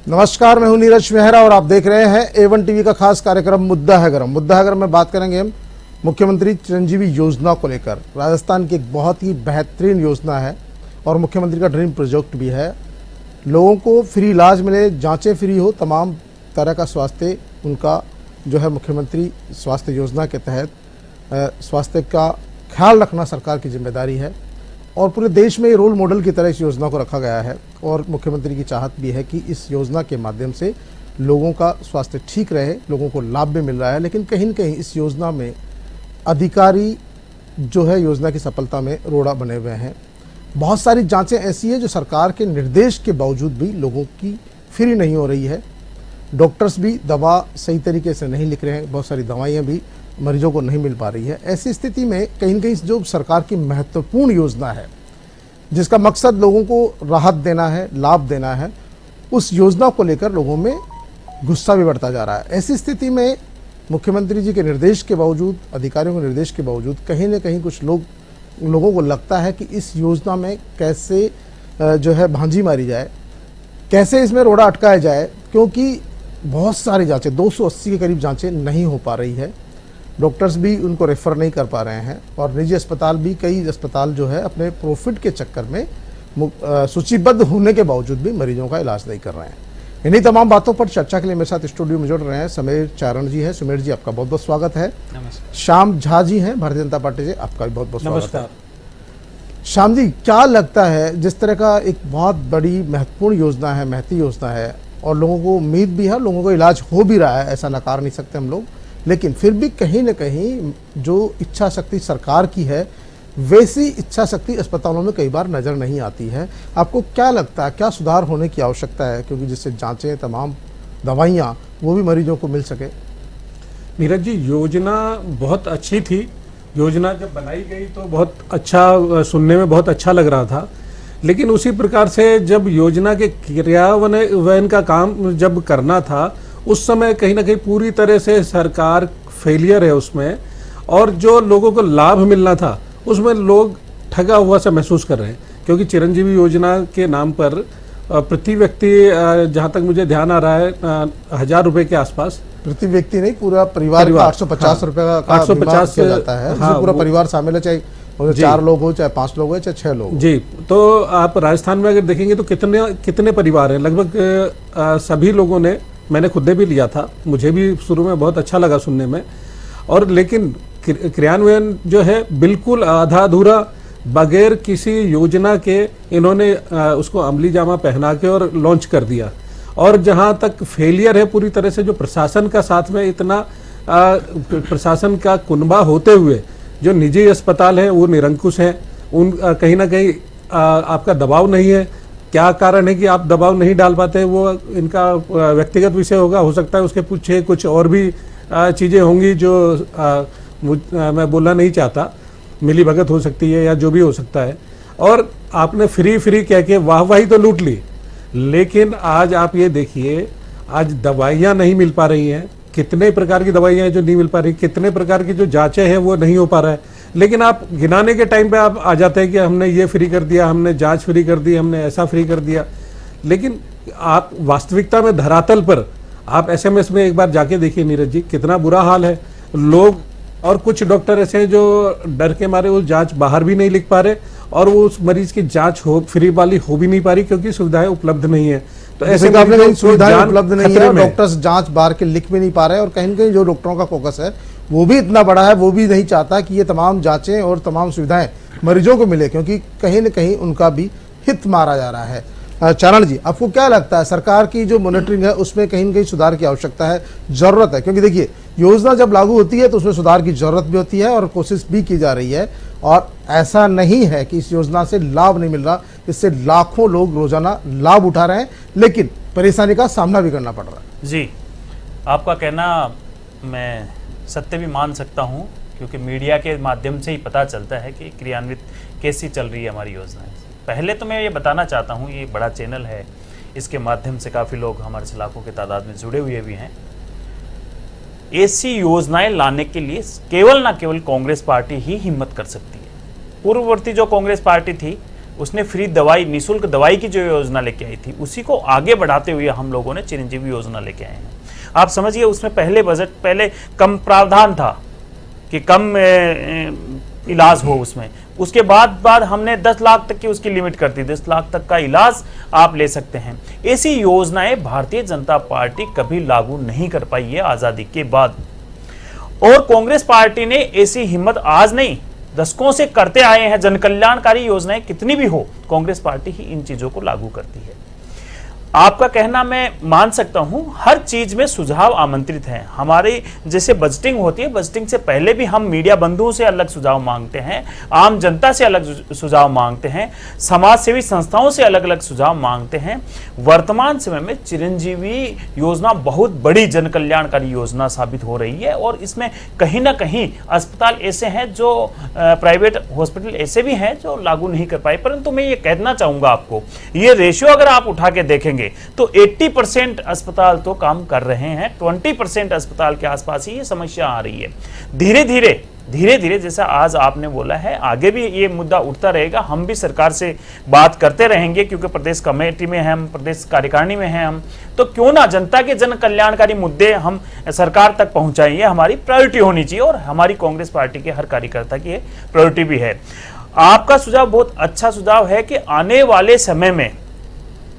नमस्कार, मैं हूं नीरज मेहरा और आप देख रहे हैं A1 टीवी का खास कार्यक्रम मुद्दा है गरम। मुद्दा है गरम में बात करेंगे हम मुख्यमंत्री चिरंजीवी योजना को लेकर। राजस्थान की एक बहुत ही बेहतरीन योजना है और मुख्यमंत्री का ड्रीम प्रोजेक्ट भी है। लोगों को फ्री इलाज मिले, जांचें फ्री हो, तमाम तरह का स्वास्थ्य उनका जो है मुख्यमंत्री स्वास्थ्य योजना के तहत स्वास्थ्य का ख्याल रखना सरकार की जिम्मेदारी है और पूरे देश में रोल मॉडल की तरह इस योजना को रखा गया है। और मुख्यमंत्री की चाहत भी है कि इस योजना के माध्यम से लोगों का स्वास्थ्य ठीक रहे, लोगों को लाभ भी मिल रहा है। लेकिन कहीं न कहीं इस योजना में अधिकारी जो है योजना की सफलता में रोड़ा बने हुए हैं। बहुत सारी जांचें ऐसी है जो सरकार के निर्देश के बावजूद भी लोगों की फ्री नहीं हो रही है। डॉक्टर्स भी दवा सही तरीके से नहीं लिख रहे हैं, बहुत सारी दवाइयाँ भी मरीजों को नहीं मिल पा रही है। ऐसी स्थिति में कहीं न कहीं जो सरकार की महत्वपूर्ण योजना है जिसका मकसद लोगों को राहत देना है, लाभ देना है, उस योजना को लेकर लोगों में गुस्सा भी बढ़ता जा रहा है। ऐसी स्थिति में मुख्यमंत्री जी के निर्देश के बावजूद, अधिकारियों के निर्देश के बावजूद कहीं न कहीं कुछ लोगों को लगता है कि इस योजना में कैसे जो है भांजी मारी जाए, कैसे इसमें रोड़ा अटकाया जाए, क्योंकि बहुत सारी जांचें 280 के करीब जांचें नहीं हो पा रही है। डॉक्टर्स भी उनको रेफ़र नहीं कर पा रहे हैं और निजी अस्पताल भी, कई अस्पताल जो है अपने प्रॉफिट के चक्कर में सूचीबद्ध होने के बावजूद भी मरीजों का इलाज नहीं कर रहे हैं। इन्हीं तमाम बातों पर चर्चा के लिए मेरे साथ स्टूडियो में जुड़ रहे हैं समीर चारण जी हैं। समीर जी, आपका बहुत बहुत स्वागत है। नमस्कार। श्याम झा जी हैं भारतीय जनता पार्टी से, आपका भी बहुत बहुत स्वागत है। नमस्कार। श्याम जी, क्या लगता है, जिस तरह का एक बहुत बड़ी महत्वपूर्ण योजना है, महती योजना है और लोगों को उम्मीद भी है, लोगों को इलाज हो भी रहा है, ऐसा नकार नहीं सकते हम लोग, लेकिन फिर भी कहीं न कहीं जो इच्छा शक्ति सरकार की है वैसी इच्छा शक्ति अस्पतालों में कई बार नज़र नहीं आती है। आपको क्या लगता है, क्या सुधार होने की आवश्यकता है, क्योंकि जिससे जांचें, तमाम दवाइयाँ वो भी मरीजों को मिल सके? नीरज जी, योजना बहुत अच्छी थी। योजना जब बनाई गई तो बहुत अच्छा, सुनने में बहुत अच्छा लग रहा था, लेकिन उसी प्रकार से जब योजना के क्रियान्वयन का काम जब करना था उस समय कहीं ना कहीं पूरी तरह से सरकार फेलियर है उसमें, और जो लोगों को लाभ मिलना था उसमें लोग ठगा हुआ सा महसूस कर रहे हैं। क्योंकि चिरंजीवी योजना के नाम पर प्रति व्यक्ति, जहाँ तक मुझे ध्यान आ रहा है, 1000 रुपए के आसपास, प्रति व्यक्ति नहीं, पूरा परिवार का 850 रुपए का 850 किया जाता है। हाँ, पूरा परिवार शामिल है, चाहे 4 लोग हो, चाहे 5 लोग हो, चाहे 6 लोग जी। तो आप राजस्थान में अगर देखेंगे तो कितने परिवार हैं, लगभग सभी लोगों ने, मैंने खुद ने भी लिया था, मुझे भी शुरू में बहुत अच्छा लगा सुनने में, और लेकिन क्रियान्वयन जो है बिल्कुल आधा अधूरा, बगैर किसी योजना के इन्होंने उसको अमली जामा पहना के और लॉन्च कर दिया। और जहां तक फेलियर है पूरी तरह से, जो प्रशासन का साथ में इतना प्रशासन का कुनबा होते हुए जो निजी अस्पताल हैं वो निरंकुश हैं, उन कहीं ना कहीं आपका दबाव नहीं है। क्या कारण है कि आप दबाव नहीं डाल पाते, वो इनका व्यक्तिगत विषय होगा, हो सकता है उसके पीछे कुछ और भी चीज़ें होंगी जो मैं बोलना नहीं चाहता, मिली भगत हो सकती है या जो भी हो सकता है। और आपने फ्री कह के वाहवाही तो लूट ली, लेकिन आज आप ये देखिए, आज दवाइयाँ नहीं मिल पा रही हैं। कितने प्रकार की दवाइयाँ हैं जो नहीं मिल पा रही, कितने प्रकार की जो जाँचें हैं वो नहीं हो पा रहा है। लेकिन आप गिनाने के टाइम पे आप आ जाते हैं कि हमने ये फ्री कर दिया, हमने जांच फ्री कर दी, हमने ऐसा फ्री कर दिया। लेकिन आप वास्तविकता में धरातल पर आप एसएमएस में एक बार जाके देखिए नीरज जी, कितना बुरा हाल है। लोग और कुछ डॉक्टर ऐसे हैं जो डर के मारे वो जांच बाहर भी नहीं लिख पा रहे और वो उस मरीज की जांच फ्री वाली हो भी नहीं पा रही क्योंकि सुविधाएं उपलब्ध नहीं है। तो ऐसे सुविधाएं उपलब्ध नहीं है, डॉक्टर्स जांच बाहर के लिख भी नहीं पा रहे और कहीं न कहीं जो डॉक्टरों का फोकस है वो भी इतना बड़ा है, वो भी नहीं चाहता कि ये तमाम जांचें और तमाम सुविधाएं मरीजों को मिले, क्योंकि कहीं न कहीं उनका भी हित मारा जा रहा है। चारण जी, आपको क्या लगता है, सरकार की जो मॉनिटरिंग है उसमें कहीं न कहीं सुधार की आवश्यकता है, जरूरत है? क्योंकि देखिए, योजना जब लागू होती है तो उसमें सुधार की जरूरत भी होती है और कोशिश भी की जा रही है, और ऐसा नहीं है कि इस योजना से लाभ नहीं मिल रहा। इससे लाखों लोग रोजाना लाभ उठा रहे हैं, लेकिन परेशानी का सामना भी करना पड़ रहा है। जी, आपका कहना मैं सत्य भी मान सकता हूं, क्योंकि मीडिया के माध्यम से ही पता चलता है कि क्रियान्वित कैसी चल रही है हमारी योजनाएं। पहले तो मैं ये बताना चाहता हूं, ये बड़ा चैनल है, इसके माध्यम से काफ़ी लोग हमारे से लाखों की तादाद में जुड़े हुए भी हैं। ऐसी योजनाएं लाने के लिए केवल ना केवल कांग्रेस पार्टी ही हिम्मत कर सकती है। पूर्ववर्ती जो कांग्रेस पार्टी थी उसने फ्री दवाई, निःशुल्क दवाई की जो योजना लेके आई थी, उसी को आगे बढ़ाते हुए हम लोगों ने चिरंजीवी योजना लेके आए हैं। आप समझिए, उसमें पहले कम प्रावधान था कि कम इलाज हो उसमें, उसके बाद हमने 10 लाख तक की उसकी लिमिट कर दी, 10 लाख तक का इलाज आप ले सकते हैं। ऐसी योजनाएं भारतीय जनता पार्टी कभी लागू नहीं कर पाई है आजादी के बाद, और कांग्रेस पार्टी ने ऐसी हिम्मत आज नहीं, दशकों से करते आए हैं। जन कल्याणकारी योजनाएं कितनी भी हो, कांग्रेस पार्टी ही इन चीजों को लागू करती है। आपका कहना मैं मान सकता हूं, हर चीज में सुझाव आमंत्रित हैं। हमारी जैसे बजटिंग होती है, बजटिंग से पहले भी हम मीडिया बंधुओं से अलग सुझाव मांगते हैं, आम जनता से अलग सुझाव मांगते हैं, समाज सेवी संस्थाओं से अलग अलग सुझाव मांगते हैं। वर्तमान समय में चिरंजीवी योजना बहुत बड़ी जन कल्याणकारी योजना साबित हो रही है, और इसमें कहीं ना कहीं अस्पताल ऐसे हैं जो प्राइवेट हॉस्पिटल ऐसे भी हैं जो लागू नहीं कर पाए। परंतु मैं ये कहना चाहूंगा आपको, ये रेशियो अगर आप उठा के देखेंगे तो 80% अस्पताल तो काम कर रहे हैं, 20% अस्पताल के आसपास ही ये समस्या आ रही है। धीरे धीरे जैसा आज आपने बोला है, आगे भी ये मुद्दा उठता रहेगा। हम भी सरकार से बात करते रहेंगे, क्योंकि प्रदेश कमेटी में हैं हम, प्रदेश कार्यकारिणी में हैं हम, तो क्यों ना जनता के जन कल्याणकारी मुद्दे हम सरकार तक पहुंचाएं। ये हमारी प्रायोरिटी होनी चाहिए, और हमारी कांग्रेस पार्टी के हर कार्यकर्ता की प्रायोरिटी भी है। आपका सुझाव बहुत अच्छा सुझाव है कि आने वाले समय में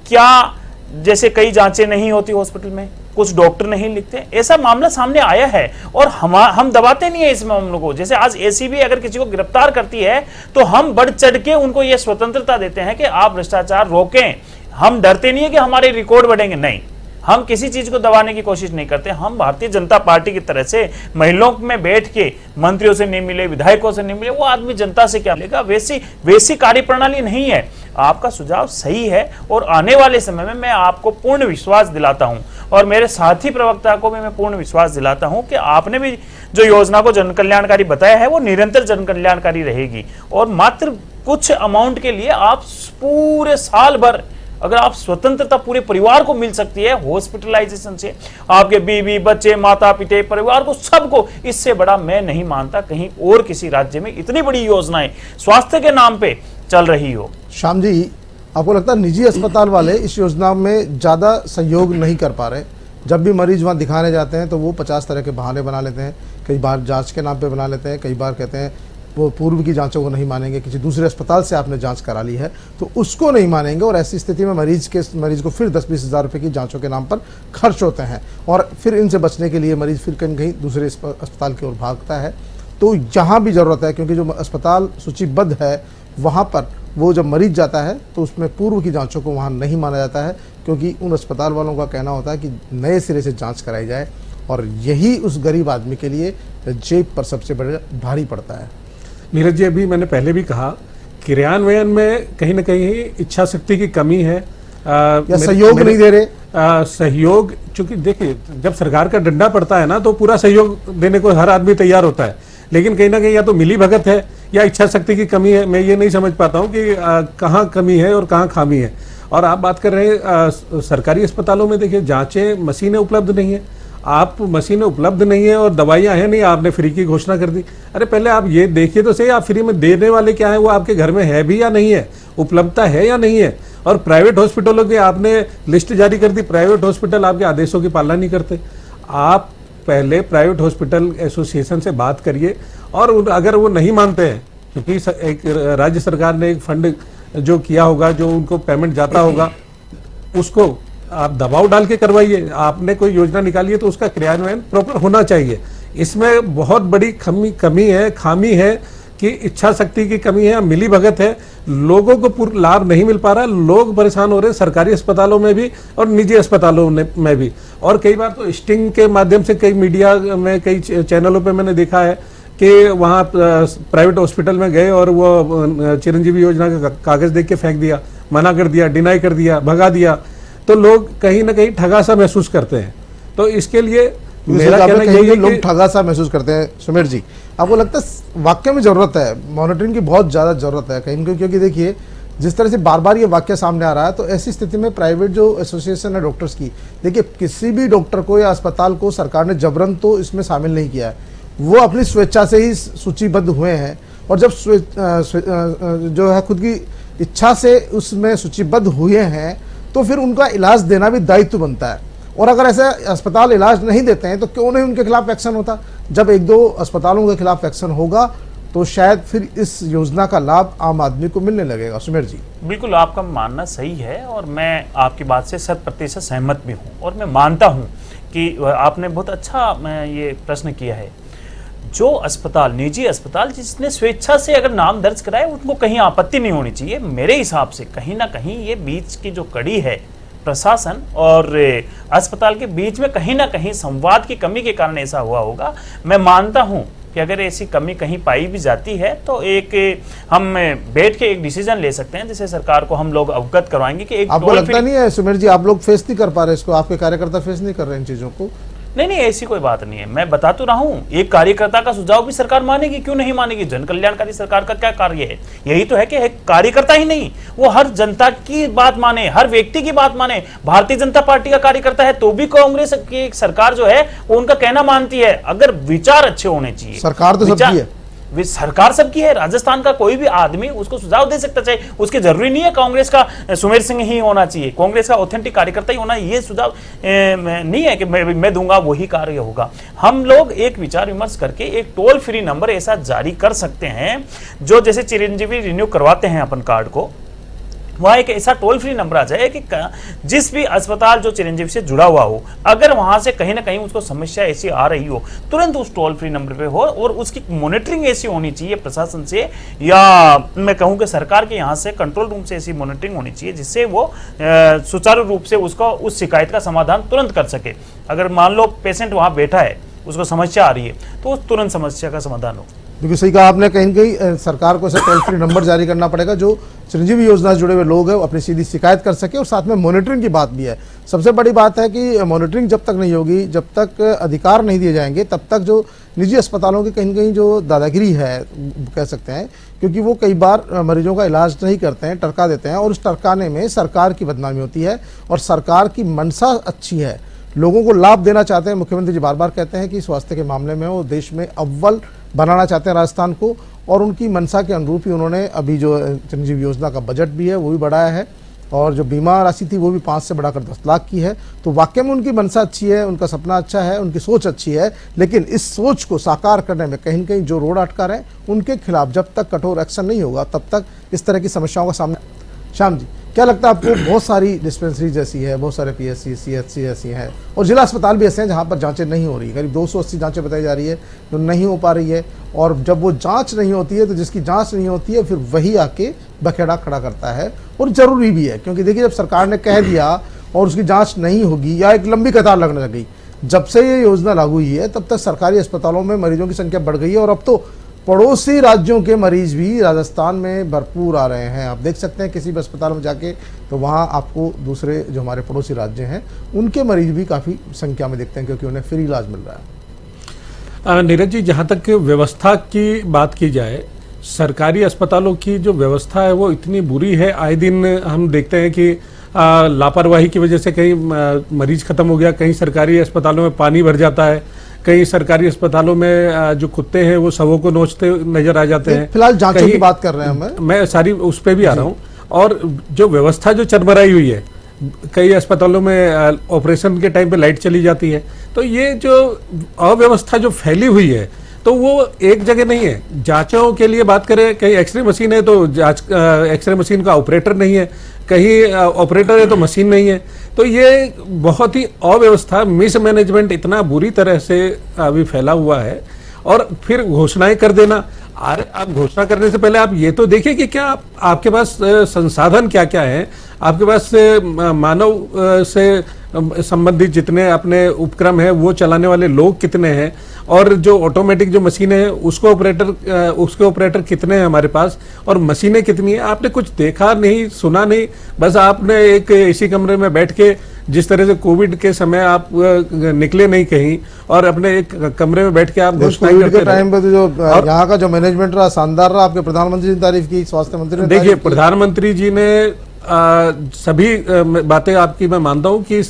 क्या, जैसे कई जांचें नहीं होती हॉस्पिटल में, कुछ डॉक्टर नहीं लिखते, ऐसा मामला सामने आया है, और हम दबाते नहीं है इस मामलों को। जैसे आज एसीबी अगर किसी को गिरफ्तार करती है तो हम बढ़ चढ़ के उनको यह स्वतंत्रता देते हैं कि आप भ्रष्टाचार रोकें। हम डरते नहीं है कि हमारे रिकॉर्ड बढ़ेंगे, नहीं, हम किसी चीज को दबाने की कोशिश नहीं करते। हम भारतीय जनता पार्टी की तरह से महिलाओं में बैठ के मंत्रियों से नहीं मिले, विधायकों से नहीं मिले, वो आदमी जनता से क्या लेगा, वैसी कार्यप्रणाली नहीं है। आपका सुझाव सही है, और आने वाले समय में मैं आपको पूर्ण विश्वास दिलाता हूं, और मेरे साथी प्रवक्ता को भी मैं पूर्ण विश्वास दिलाता हूं कि आपने भी जो योजना को जन कल्याणकारी बताया है वो निरंतर जन कल्याणकारी रहेगी। और मात्र कुछ अमाउंट के लिए आप पूरे साल भर, अगर आप स्वतंत्रता पूरे परिवार को मिल सकती है हॉस्पिटलाइजेशन से, आपके बीवी बच्चे माता पिता परिवार को, सबको, इससे बड़ा मैं नहीं मानता कहीं और किसी राज्य में इतनी बड़ी योजनाएं स्वास्थ्य के नाम पे चल रही हो। श्याम जी, आपको लगता है निजी अस्पताल वाले इस योजना में ज़्यादा सहयोग नहीं कर पा रहे? जब भी मरीज वहाँ दिखाने जाते हैं तो वो 50 तरह के बहाने बना लेते हैं, कई बार जांच के नाम पे बना लेते हैं, कई बार कहते हैं वो पूर्व की जांचों को नहीं मानेंगे, किसी दूसरे अस्पताल से आपने जांच करा ली है तो उसको नहीं मानेंगे, और ऐसी स्थिति में मरीज को फिर 10-20 हज़ार रुपये की जांचों के नाम पर खर्च होते हैं, और फिर इनसे बचने के लिए मरीज फिर कहीं कहीं दूसरे अस्पताल की ओर भागता है। तो यहाँ भी ज़रूरत है, क्योंकि जो अस्पताल सूचीबद्ध है वहाँ पर वो जब मरीज जाता है तो उसमें पूर्व की जांचों को वहाँ नहीं माना जाता है, क्योंकि उन अस्पताल वालों का कहना होता है कि नए सिरे से जांच कराई जाए, और यही उस गरीब आदमी के लिए जेब पर सबसे भारी पड़ता है। नीरज जी, अभी मैंने पहले भी कहा, क्रियान्वयन में कहीं ना कहीं इच्छा शक्ति की कमी है, या सहयोग नहीं दे रहे। सहयोग, चूंकि देखिए जब सरकार का डंडा पड़ता है ना तो पूरा सहयोग देने को हर आदमी तैयार होता है, लेकिन कहीं ना कहीं या तो मिली भगत है या इच्छा शक्ति की कमी है। मैं ये नहीं समझ पाता हूँ कि कहाँ कमी है और कहाँ खामी है। और आप बात कर रहे हैं सरकारी अस्पतालों में, देखिए जांचें, मशीनें उपलब्ध नहीं है, आप मशीनें उपलब्ध नहीं है और दवाइयाँ हैं नहीं, आपने फ्री की घोषणा कर दी। अरे पहले आप ये देखिए तो सही, आप फ्री में देने वाले क्या है, वो आपके घर में है भी या नहीं है, उपलब्धता है या नहीं है। और प्राइवेट हॉस्पिटलों की आपने लिस्ट जारी कर दी, प्राइवेट हॉस्पिटल आपके आदेशों की पालना नहीं करते। आप पहले प्राइवेट हॉस्पिटल एसोसिएशन से बात करिए, और अगर वो नहीं मानते हैं, क्योंकि एक राज्य सरकार ने एक फंड जो किया होगा, जो उनको पेमेंट जाता होगा, उसको आप दबाव डाल के करवाइए। आपने कोई योजना निकाली है तो उसका क्रियान्वयन प्रॉपर होना चाहिए। इसमें बहुत बड़ी खामी है कि इच्छा शक्ति की कमी है, मिली भगत है, लोगों को पूरा लाभ नहीं मिल पा रहा, लोग परेशान हो रहे हैं सरकारी अस्पतालों में भी और निजी अस्पतालों में भी। और कई बार तो स्टिंग के माध्यम से कई मीडिया में, कई चैनलों पे मैंने देखा है कि वहाँ प्राइवेट हॉस्पिटल में गए और वो चिरंजीवी योजना का कागज देख के फेंक दिया, मना कर दिया, डिनाई कर दिया, भगा दिया, तो लोग कहीं ना कहीं ठगा सा महसूस करते हैं। तो इसके लिए मेरा कहना यही है, लोग ठगा सा महसूस करते हैं। सुमेर जी, आपको लगता है वाकई में जरूरत है, मॉनिटरिंग की बहुत ज़्यादा जरूरत है कहीं, क्योंकि देखिए जिस तरह से बार बार ये वाक्य सामने आ रहा है, तो ऐसी स्थिति में प्राइवेट जो एसोसिएशन है डॉक्टर्स की, देखिए किसी भी डॉक्टर को या अस्पताल को सरकार ने जबरन तो इसमें शामिल नहीं किया है, वो अपनी स्वेच्छा से ही सूचीबद्ध हुए हैं। और जब जो है खुद की इच्छा से उसमें सूचीबद्ध हुए हैं तो फिर उनका इलाज देना भी दायित्व बनता है। और अगर ऐसे अस्पताल इलाज नहीं देते हैं तो क्यों नहीं उनके खिलाफ एक्शन होता। जब 1-2 अस्पतालों के खिलाफ एक्शन होगा तो शायद फिर इस योजना का लाभ आम आदमी को मिलने लगेगा। सुमेर जी, बिल्कुल आपका मानना सही है और मैं आपकी बात से 100% सहमत भी हूँ और मैं मानता हूँ कि आपने बहुत अच्छा ये प्रश्न किया है। जो अस्पताल, निजी अस्पताल जिसने स्वेच्छा से अगर नाम दर्ज कराए उनको कहीं आपत्ति नहीं होनी चाहिए। मेरे हिसाब से कहीं ना कहीं ये बीच की जो कड़ी है प्रशासन और अस्पताल के बीच में कहीं ना कहीं संवाद की कमी के कारण ऐसा हुआ होगा। मैं मानता हूं कि अगर ऐसी कमी कहीं पाई भी जाती है तो एक हम बैठ के एक डिसीजन ले सकते हैं जिसे सरकार को हम लोग अवगत करवाएंगे कि एक आपको लगता नहीं है सुमेर जी, आप लोग फेस नहीं कर पा रहे इसको, आपके कार्यकर्ता फेस नहीं कर रहे इन चीजों को? नहीं, ऐसी कोई बात नहीं है। मैं बता तो रहा हूं, एक कार्यकर्ता का सुझाव भी सरकार मानेगी, क्यों नहीं मानेगी। जन कल्याणकारी सरकार का क्या कार्य है? यही तो है कि एक कार्यकर्ता ही नहीं, वो हर जनता की बात माने, हर व्यक्ति की बात माने। भारतीय जनता पार्टी का कार्यकर्ता है तो भी कांग्रेस की सरकार जो है वो उनका कहना मानती है। अगर विचार अच्छे होने चाहिए। सरकार तो सबकी है, सरकार सबकी है। राजस्थान का कोई भी आदमी उसको सुझाव दे सकता चाहिए, उसके जरूरी नहीं है कांग्रेस का सुमेर सिंह ही होना चाहिए, कांग्रेस का ऑथेंटिक कार्यकर्ता ही होना। ये सुझाव नहीं है कि मैं दूंगा वही कार्य होगा। हम लोग एक विचार विमर्श करके एक टोल फ्री नंबर ऐसा जारी कर सकते हैं जो जैसे चिरंजीवी रिन्यू करवाते हैं अपन कार्ड को, वहां एक ऐसा टोल फ्री नंबर आ जाए कि जिस भी अस्पताल जो चिरंजीवी से जुड़ा हुआ हो, अगर वहां से कहीं ना कहीं उसको समस्या ऐसी आ रही हो, तुरंत उस टोल फ्री नंबर पे हो और उसकी मॉनिटरिंग ऐसी होनी चाहिए प्रशासन से, या मैं कहूं कि सरकार के यहां से कंट्रोल रूम से ऐसी मॉनिटरिंग होनी चाहिए जिससे वो सुचारू रूप से उसको उस शिकायत का समाधान तुरंत कर सके। अगर मान लो पेशेंट वहां बैठा है, उसको समस्या आ रही है, तो उस तुरंत समस्या का समाधान हो। बिल्कुल सही कहा आपने। कहीं कहीं सरकार को ऐसा टोल फ्री नंबर जारी करना पड़ेगा जो चिरंजीवी योजना से जुड़े हुए लोग हैं वो अपनी सीधी शिकायत कर सके, और साथ में मॉनिटरिंग की बात भी है। सबसे बड़ी बात है कि मॉनिटरिंग जब तक नहीं होगी, जब तक अधिकार नहीं दिए जाएंगे, तब तक जो निजी अस्पतालों की कहीं कहीं जो दादागिरी है कह सकते हैं, क्योंकि वो कई बार मरीजों का इलाज नहीं करते हैं, टरका देते हैं, और उस टरकाने में सरकार की बदनामी होती है। और सरकार की मंशा अच्छी है, लोगों को लाभ देना चाहते हैं। मुख्यमंत्री जी बार बार कहते हैं कि स्वास्थ्य के मामले में वो देश में अव्वल बनाना चाहते हैं राजस्थान को, और उनकी मंशा के अनुरूप ही उन्होंने अभी जो चिरंजीवी योजना का बजट भी है वो भी बढ़ाया है, और जो बीमा राशि थी वो भी 5 से बढ़ाकर 10 लाख की है। तो वाकई में उनकी मंशा अच्छी है, उनका सपना अच्छा है, उनकी सोच अच्छी है, लेकिन इस सोच को साकार करने में कहीं न कहीं जो रोड अटका रहे उनके खिलाफ जब तक कठोर एक्शन नहीं होगा तब तक इस तरह की समस्याओं का सामना। श्याम जी, क्या लगता है आपको? बहुत सारी डिस्पेंसरी जैसी है, बहुत सारे PSC, CHC ऐसी हैं, और जिला अस्पताल भी ऐसे हैं जहाँ पर जांचें नहीं हो रही। करीब 280 जांचें बताई जा रही है जो नहीं हो पा रही है, और जब वो जांच नहीं होती है तो जिसकी जांच नहीं होती है फिर वही आके बखेड़ा खड़ा करता है। और ज़रूरी भी है, क्योंकि देखिए जब सरकार ने कह दिया और उसकी जाँच नहीं होगी या एक लंबी कतार लगने लग गई, जब से ये योजना लागू हुई है तब तक सरकारी अस्पतालों में मरीजों की संख्या बढ़ गई है, और अब तो पड़ोसी राज्यों के मरीज भी राजस्थान में भरपूर आ रहे हैं। आप देख सकते हैं किसी भी अस्पताल में जाके तो वहाँ आपको दूसरे जो हमारे पड़ोसी राज्य हैं उनके मरीज भी काफ़ी संख्या में दिखते हैं, क्योंकि उन्हें फ्री इलाज मिल रहा है। नीरज जी, जहाँ तक व्यवस्था की बात की जाए, सरकारी अस्पतालों की जो व्यवस्था है वो इतनी बुरी है। आए दिन हम देखते हैं कि लापरवाही की वजह से कहीं मरीज खत्म हो गया, कहीं सरकारी अस्पतालों में पानी भर जाता है, कई सरकारी अस्पतालों में जो कुत्ते हैं वो शवों को नोचते नजर आ जाते हैं। फिलहाल जांचों की बात कर रहे हैं, मैं सारी उस पर भी आ रहा हूँ। और जो व्यवस्था जो चरमराई हुई है, कई अस्पतालों में ऑपरेशन के टाइम पे लाइट चली जाती है, तो ये जो अव्यवस्था जो फैली हुई है तो वो एक जगह नहीं है। जांचों के लिए बात करें, कहीं एक्सरे मशीन है तो जांच एक्सरे मशीन का ऑपरेटर नहीं है, कहीं ऑपरेटर है तो मशीन नहीं है। तो ये बहुत ही अव्यवस्था, मिसमैनेजमेंट इतना बुरी तरह से अभी फैला हुआ है। और फिर घोषणाएं कर देना, आप घोषणा करने से पहले आप ये तो देखिए कि क्या आपके पास संसाधन क्या क्या है, आपके पास मानव से संबंधित जितने अपने उपक्रम है वो चलाने वाले लोग कितने हैं, और जो ऑटोमेटिक जो मशीनें हैं उसके ऑपरेटर कितने हैं हमारे पास, और मशीनें कितनी हैं। आपने कुछ देखा नहीं, सुना नहीं, बस आपने एक इसी कमरे में बैठ के, जिस तरह से कोविड के समय आप निकले नहीं कहीं और अपने एक कमरे में बैठ के आप घोषणाएं करते रहे। टाइम पे तो जो यहाँ का जो मैनेजमेंट रहा शानदार रहा। आपके प्रधानमंत्री ने तारीफ की, स्वास्थ्य मंत्री ने देखिए प्रधानमंत्री जी ने सभी बातें आपकी मैं मानता हूँ कि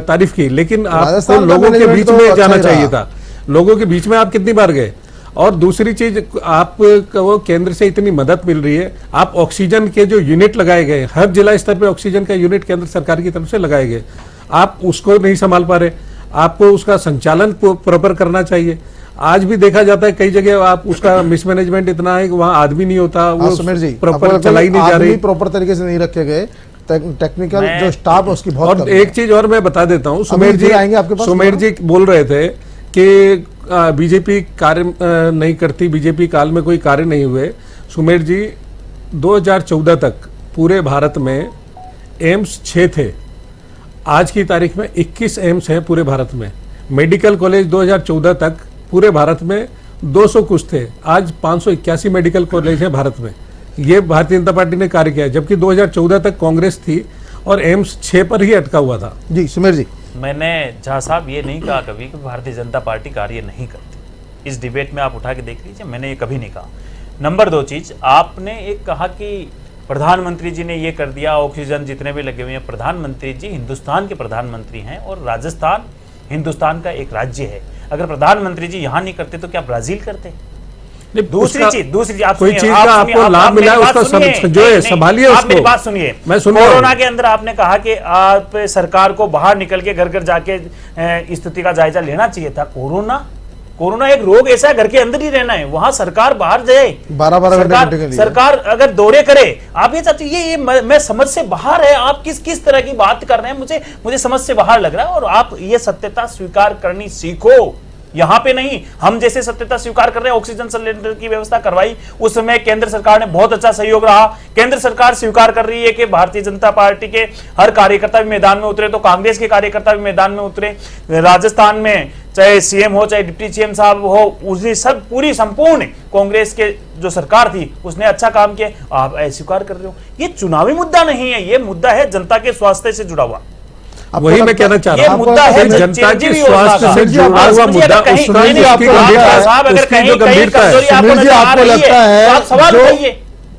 तारीफ की, लेकिन आपको लोगों के बीच में जाना चाहिए था। लोगों के बीच में आप कितनी बार गए? और दूसरी चीज, आपको केंद्र से इतनी मदद मिल रही है, आप ऑक्सीजन के जो यूनिट लगाए गए, हर जिला स्तर पे ऑक्सीजन का यूनिट केंद्र सरकार की तरफ से लगाए गए, आप उसको नहीं संभाल पा रहे। आपको उसका संचालन प्रॉपर करना चाहिए। आज भी देखा जाता है कई जगह आप उसका मिसमैनेजमेंट इतना है कि वहाँ आदमी नहीं होता, वो सुमेर जी प्रॉपर चलाई नहीं जा रही, प्रॉपर तरीके से नहीं रखे गए, टेक्निकल जो स्टाफ उसकी बहुत और एक चीज और मैं बता देता हूँ, सुमेर जी आएंगे आपके पास। सुमेर जी बोल रहे थे कि बीजेपी कार्य नहीं करती, बीजेपी काल में कोई कार्य नहीं हुए। सुमेर जी 2014 तक पूरे भारत में एम्स 6 थे, आज की तारीख में 21 एम्स हैं पूरे भारत में। मेडिकल कॉलेज 2014 तक पूरे भारत में 200 कुछ थे, आज 581 मेडिकल कॉलेज हैं भारत में। ये भारतीय जनता पार्टी ने कार्य किया, जबकि 2014 तक कांग्रेस थी और एम्स 6 पर ही अटका हुआ था। जी सुमेर जी, मैंने झा साहब ये नहीं कहा कभी कि भारतीय जनता पार्टी कार्य नहीं करती। इस डिबेट में आप उठा के देख लीजिए, मैंने ये कभी नहीं कहा। नंबर 2 चीज, आपने एक कहा कि प्रधानमंत्री जी ने ये कर दिया, ऑक्सीजन जितने भी लगे हुए हैं। प्रधानमंत्री जी हिंदुस्तान के प्रधानमंत्री हैं और राजस्थान हिंदुस्तान का एक राज्य है। अगर प्रधानमंत्री जी यहाँ नहीं करते तो क्या ब्राजील करते? दूसरी चीज आप कोई चीज का आपको लाभ मिला है उसका जो है संभालिए उसको। मेरी बात सुनिए, मैं सुन रहा हूं। कोरोना के अंदर आपने कहा कि आप सरकार को बाहर निकल के घर घर जाके स्थिति का जायजा लेना चाहिए था। कोरोना एक रोग ऐसा है, घर के अंदर ही रहना है, वहां सरकार बाहर जाए 12 घंटे के लिए सरकार अगर दौरे करे। आप ये चाहते, ये मैं समझ से बाहर है। आप किस तरह की बात कर रहे हैं, मुझे समझ से बाहर लग रहा है। और आप ये सत्यता स्वीकार करनी सीखो, यहां पे नहीं। हम जैसे सत्यता स्वीकार कर रहे हैं, ऑक्सीजन सिलेंडर की व्यवस्था करवाई, उस समय केंद्र सरकार ने बहुत अच्छा सहयोग रहा। केंद्र सरकार स्वीकार कर रही है कि भारतीय जनता पार्टी के हर कार्यकर्ता भी मैदान में उतरे, तो कांग्रेस के कार्यकर्ता भी मैदान में उतरे। राजस्थान में चाहे सीएम हो चाहे डिप्टी सीएम साहब हो, उसने सब पूरी संपूर्ण कांग्रेस के जो सरकार थी उसने अच्छा काम किया। आप स्वीकार कर रहे हो, ये चुनावी मुद्दा नहीं है, ये मुद्दा है जनता के स्वास्थ्य से जुड़ा हुआ। वही मैं कहना चाह रहा हूं, मुद्दा है जनता के स्वास्थ्य से जुड़ा हुआ मुद्दा, उसकी जो गंभीरता है। आपको लगता है जो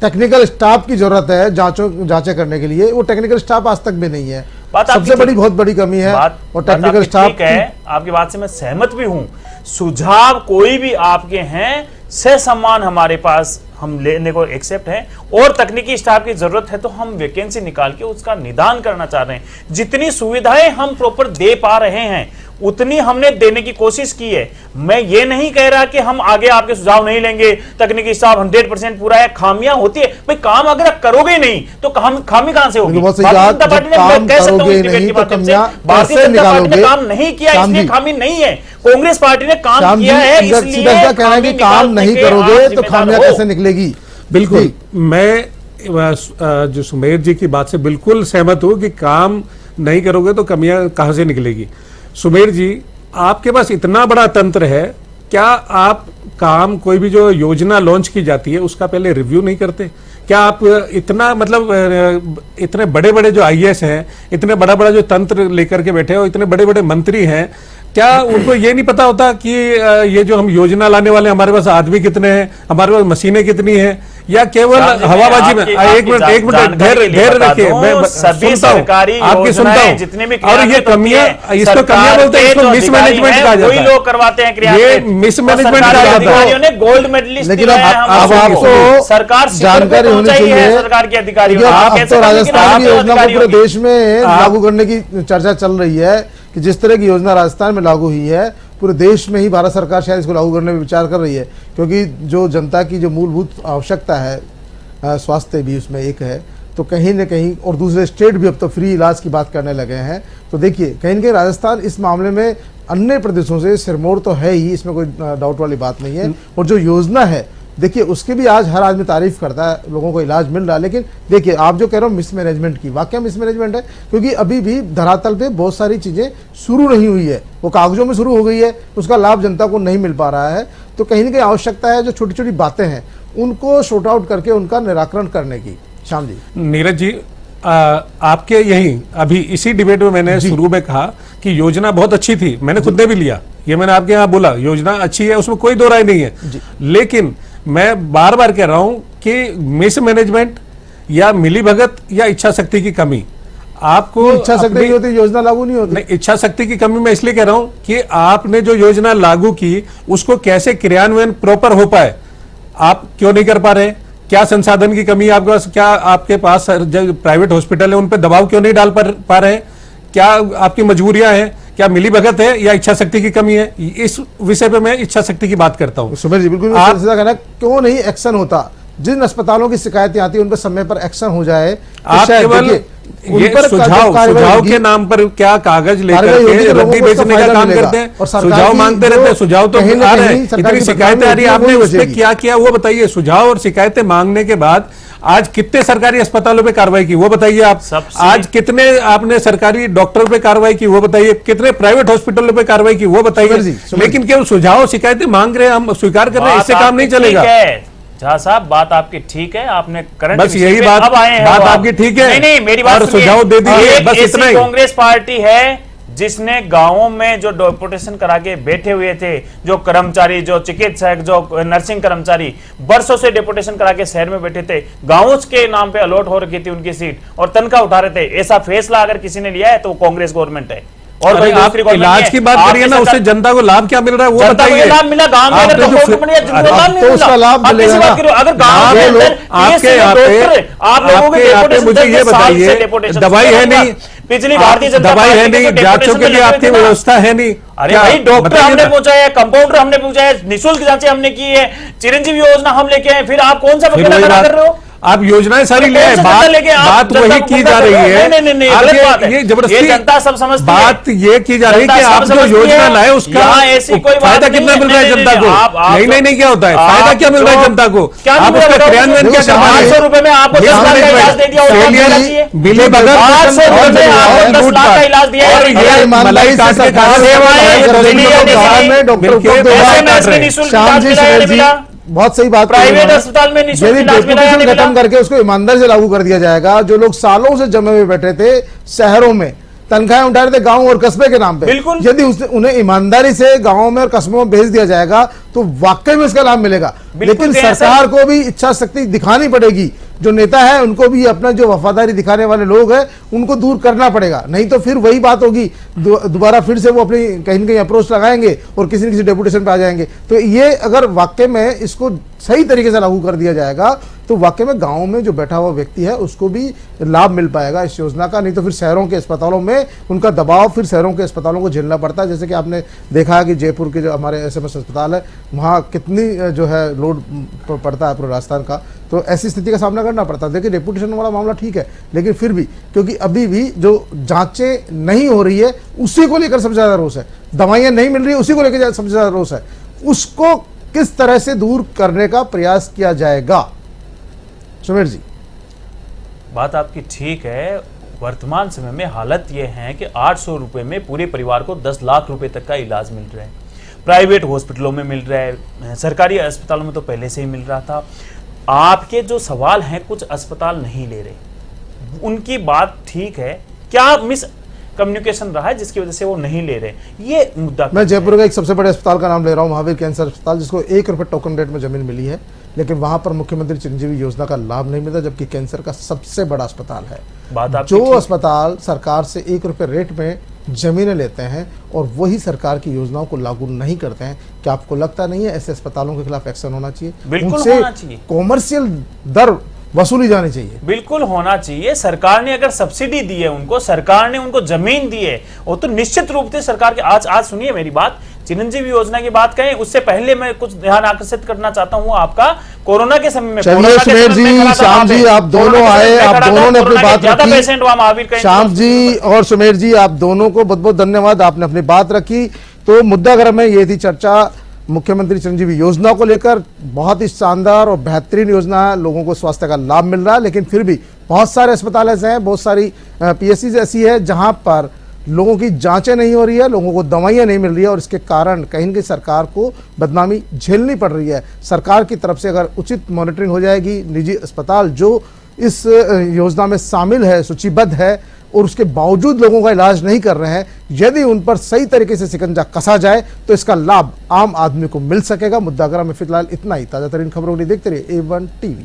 टेक्निकल स्टाफ की जरूरत है जांचें करने के लिए, वो टेक्निकल स्टाफ आज तक भी नहीं है, सबसे बहुत बड़ी कमी है। और टेक्निकल स्टाफ है, आपकी बात से मैं सहमत भी हूं। सुझाव कोई भी आपके हैं, से सम्मान हमारे पास, हम लेने को एक्सेप्ट है। और तकनीकी स्टाफ की जरूरत है तो हम वैकेंसी निकाल के उसका निदान करना चाह रहे हैं। जितनी सुविधाएं हम प्रॉपर दे पा रहे हैं उतनी हमने देने की कोशिश की है। मैं ये नहीं कह रहा कि हम आगे आपके सुझाव नहीं लेंगे, तकनीकी स्टाफ 100% पूरा है। खामियां होती है भाई, काम अगर आप करोगे नहीं तो खामी कहां से होगी? भारतीय जनता पार्टी ने, मैं कह सकता हूं इस डिबेट के माध्यम से, भारतीय जनता पार्टी ने काम नहीं किया इसलिए खामी नहीं है। कांग्रेस पार्टी ने काम किया है इसलिए कहना है कि काम नहीं करोगे तो खामियां कैसे निकलेगी। बिल्कुल, मैं जो सुमेर जी की बात से बिल्कुल सहमत हूं कि काम नहीं करोगे तो कमियां कहां से निकलेगी। सुमेर जी, आपके पास इतना बड़ा तंत्र है, क्या आप काम कोई भी जो योजना लॉन्च की जाती है उसका पहले रिव्यू नहीं करते? क्या आप इतना मतलब इतने बड़े बड़े जो आईएएस हैं, इतने बड़ा बड़ा जो तंत्र लेकर के बैठे हो, इतने बड़े बड़े मंत्री हैं, क्या उनको ये नहीं पता होता कि ये जो हम योजना लाने वाले हमारे पास आदमी कितने हैं, हमारे पास मशीनें कितनी हैं, या केवल हवाबाजी में? एक मिनट धैर्य रखिए, मैं सभी सरकारी आपकी सुनता हूँ। जितने भी और ये कमियां, इसको कमियां बोलते हैं, इसको मिसमैनेजमेंट कहा जाता है। लोग करवाते हैं, ये मिसमैनेजमेंट कहा जाता है। गोल्ड मेडलिस्ट, लेकिन अब आपको सरकार जानकारी होनी चाहिए, सरकार के अधिकारी। तो राजस्थान की योजना को पूरे देश में लागू करने की चर्चा चल रही है कि जिस तरह की योजना राजस्थान में लागू हुई है, पूरे देश में ही भारत सरकार शायद इसको लागू करने में विचार कर रही है, क्योंकि जो जनता की जो मूलभूत आवश्यकता है, स्वास्थ्य भी उसमें एक है, तो कहीं न कहीं और दूसरे स्टेट भी अब तो फ्री इलाज की बात करने लगे हैं। तो देखिए, कहीं न कहीं राजस्थान इस मामले में अन्य प्रदेशों से सिरमौर तो है ही, इसमें कोई डाउट वाली बात नहीं है। और जो योजना है, देखिए उसके भी आज हर आदमी तारीफ करता है, लोगों को इलाज मिल रहा है। लेकिन देखिए, आप जो कह रहे हो मिसमैनेजमेंट की, वाकई मिसमैनेजमेंट है, क्योंकि अभी भी धरातल पे बहुत सारी चीज़ें शुरू नहीं हुई है, वो कागजों में शुरू हो गई है, उसका लाभ जनता को नहीं मिल पा रहा है। तो कहीं ना कहीं आवश्यकता है जो छोटी छोटी बातें हैं उनको शॉर्ट आउट करके उनका निराकरण करने की। श्याम जी, नीरज जी, आपके यही अभी इसी डिबेट में मैंने शुरू में कहा कि योजना बहुत अच्छी थी, मैंने खुद ने भी लिया, ये मैंने आपके यहाँ बोला, योजना अच्छी है, उसमें कोई दो राय नहीं है। लेकिन मैं बार बार कह रहा हूं कि मिसमैनेजमेंट या मिलीभगत या इच्छा शक्ति की कमी, आपको इच्छा शक्ति नहीं होती, योजना लागू नहीं होती। नहीं, इच्छा शक्ति की कमी मैं इसलिए कह रहा हूं कि आपने जो योजना लागू की उसको कैसे क्रियान्वयन प्रॉपर हो पाए, आप क्यों नहीं कर पा रहे? क्या संसाधन की कमी है आपके पास? क्या आपके पास जो प्राइवेट हॉस्पिटल है उन पर दबाव क्यों नहीं डाल पा रहे हैं? क्या आपकी मजबूरियां हैं? क्या मिली भगत है या इच्छा शक्ति की कमी है? इस विषय पे मैं इच्छा शक्ति की बात करता हूं। सुमेर जी बिल्कुल आप कहना, क्यों नहीं एक्शन होता? जिन अस्पतालों की शिकायतें आती है उन पर समय पर एक्शन हो जाए तो आप शायद केवल देखिए, उन ये पर सुझाव के नाम पर क्या कागज लेकर के रद्दी बेचने का काम करते हैं, सुझाव मांगते रहते हैं। सुझाव तो आ रहे हैं, इतनी शिकायतें आ रही है, आपने उस पर क्या किया वो बताइए। सुझाव और शिकायतें मांगने के बाद आज कितने सरकारी अस्पतालों पे कार्रवाई की वो बताइए आप। आज कितने आपने सरकारी डॉक्टरों पे कार्रवाई की वो बताइए, कितने प्राइवेट हॉस्पिटलों पे कार्रवाई की वो बताइए। लेकिन केवल सुझाव शिकायतें मांग रहे हैं, हम स्वीकार कर रहे हैं, इससे काम नहीं चलेगा। झा साहब, बात आपकी ठीक है, आपने करंट बस यही बात आपकी ठीक है। नहीं, मेरी बात और सुझाव दे दीजिए, बस इतना ही। कांग्रेस पार्टी है जिसने गांवों में जो डेपुटेशन करा के बैठे हुए थे, जो कर्मचारी, जो चिकित्सक, जो नर्सिंग कर्मचारी बरसों से डेपुटेशन करा के शहर में बैठे थे, गांवों के नाम पे अलॉट हो रखी थी उनकी सीट और तनख्वाह उठा रहे थे। ऐसा फैसला अगर किसी ने लिया है तो कांग्रेस गवर्नमेंट है। और भाई आप इलाज की बात करिए ना, उससे जनता को लाभ क्या मिल रहा है वो बताइए। लाभ मिला गांव में, अगर उसका लाभ मिलेगा ना। अगर गांव में आपके यहाँ पे मुझे ये बताइए, दवाई है नहीं, पिछली भारतीय जनता दवाई है नहीं, जांचों के लिए आपकी व्यवस्था है नहीं। अरे भाई, डॉक्टर हमने पहुंचाया, कंपाउंडर हमने पहुंचाया, निःशुल्क जांचें हमने की है, चिरंजीवी योजना हम लेके आए, फिर आप कौन सा बखेड़ा खड़ा कर रहे हो? आप योजनाएं सारी ले आए, बात वही की जा रही है। ये जबरदस्ती जनता सब समझती है। बात ये की जा रही है कि आप जो योजना लाए उसका फायदा कितना मिल रहा है जनता को? नहीं नहीं, क्या होता है, फायदा क्या मिल रहा है जनता को? आप उसका क्रियान्वयन क्या कर रहे हैं? 800 रुपए में आपको 10 लाख का इलाज दे दिया, मिली भगत 800 रुपए में आपको 10 लाख का इलाज दिया है। मलाई काट के खा रहे हैं। बहुत सही बात, प्राइवेट अस्पताल में निःशुल्क इलाज मिला या नहीं मिला? खत्म करके उसको ईमानदारी से लागू कर दिया जाएगा। जो लोग सालों से जमे हुए बैठे थे शहरों में, तनख्वाहें उठा रहे थे गांव और कस्बे के नाम पे, बिल्कुल, यदि उन्हें ईमानदारी से गांवों में और कस्बों में भेज दिया जाएगा तो वाकई में इसका लाभ मिलेगा। लेकिन सरकार को भी इच्छा शक्ति दिखानी पड़ेगी। जो नेता है उनको भी अपना जो वफादारी दिखाने वाले लोग हैं उनको दूर करना पड़ेगा, नहीं तो फिर वही बात होगी, दोबारा फिर से वो अपनी कहीं ना कहीं अप्रोच लगाएंगे और किसी न किसी डेपुटेशन पे आ जाएंगे। तो ये अगर वाकई में इसको सही तरीके से लागू कर दिया जाएगा तो वाकई में गांव में जो बैठा हुआ व्यक्ति है उसको भी लाभ मिल पाएगा इस योजना का। नहीं तो फिर शहरों के अस्पतालों में उनका दबाव फिर शहरों के अस्पतालों को झेलना पड़ता है। जैसे कि आपने देखा कि जयपुर के जो हमारे SMS अस्पताल है वहाँ कितनी जो है लोड पड़ता है पूरे राजस्थान का, तो ऐसी स्थिति का सामना करना पड़ता है। देखिए डेपुटेशन वाला मामला ठीक है, लेकिन फिर भी क्योंकि अभी भी जो जांचें नहीं हो रही है उसी को लेकर सबसे ज़्यादा रोष है, दवाइयाँ नहीं मिल रही है उसी को लेकर सबसे ज़्यादा रोष है, उसको किस तरह से दूर करने का प्रयास किया जाएगा? सुमेर जी, बात आपकी ठीक है। वर्तमान समय में हालत यह है कि 800 रुपए में पूरे परिवार को 10 लाख रुपए तक का इलाज मिल रहा है। प्राइवेट हॉस्पिटलों में मिल रहा है, सरकारी अस्पतालों में तो पहले से ही मिल रहा था। आपके जो सवाल हैं, कुछ अस्पताल नहीं ले रहे, उनकी बात ठीक है, क्या मिस कम्युनिकेशन रहा है जिसकी वजह से वो नहीं ले रहे, ये मुद्दा। मैं जयपुर का एक सबसे बड़े अस्पताल का नाम ले रहा हूँ, महावीर कैंसर अस्पताल, जिसको 1 रुपये टोकन रेट में जमीन मिली है, लेकिन वहां पर मुख्यमंत्री चिरंजीवी योजना का लाभ नहीं मिलता, जबकि कैंसर का सबसे बड़ा अस्पताल है। जो अस्पताल सरकार से 1 रुपये रेट में जमीनें लेते हैं और वही सरकार की योजनाओं को लागू नहीं करते हैं, क्या आपको लगता नहीं है ऐसे अस्पतालों के खिलाफ एक्शन होना चाहिए? बिल्कुल होना चाहिए, कॉमर्शियल दर वसूली जानी चाहिए, बिल्कुल होना चाहिए। सरकार ने अगर सब्सिडी दी है उनको, सरकार ने उनको जमीन दी है, वो तो निश्चित रूप से सरकार के आज सुनिए मेरी बात, चिरंजीवी योजना की बात करें उससे पहले मैं कुछ ध्यान आकर्षित करना चाहता हूं आपका। कोरोना के समय में, चलिए सुमेर जी, श्याम जी, आप दोनों आए, आप दोनों ने अपनी बात रखी। श्याम जी और सुमेर जी, आप दोनों को बहुत बहुत धन्यवाद, आपने अपनी बात रखी। तो मुद्दा घर में ये थी चर्चा मुख्यमंत्री चिरंजीवी योजना को लेकर। बहुत ही शानदार और बेहतरीन योजना है, लोगों को स्वास्थ्य का लाभ मिल रहा है, लेकिन फिर भी बहुत सारे अस्पताल ऐसे हैं, बहुत सारी PSCs ऐसी है जहां पर लोगों की जांचें नहीं हो रही है, लोगों को दवाइयां नहीं मिल रही है और इसके कारण कहीं न कहीं सरकार को बदनामी झेलनी पड़ रही है। सरकार की तरफ से अगर उचित मॉनिटरिंग हो जाएगी, निजी अस्पताल जो इस योजना में शामिल है, सूचीबद्ध है और उसके बावजूद लोगों का इलाज नहीं कर रहे हैं, यदि उन पर सही तरीके से शिकंजा कसा जाए तो इसका लाभ आम आदमी को मिल सकेगा। मुद्दागरा में फिलहाल इतना ही। ताजा तरीन खबरों के लिए देखते रहिए A1 TV।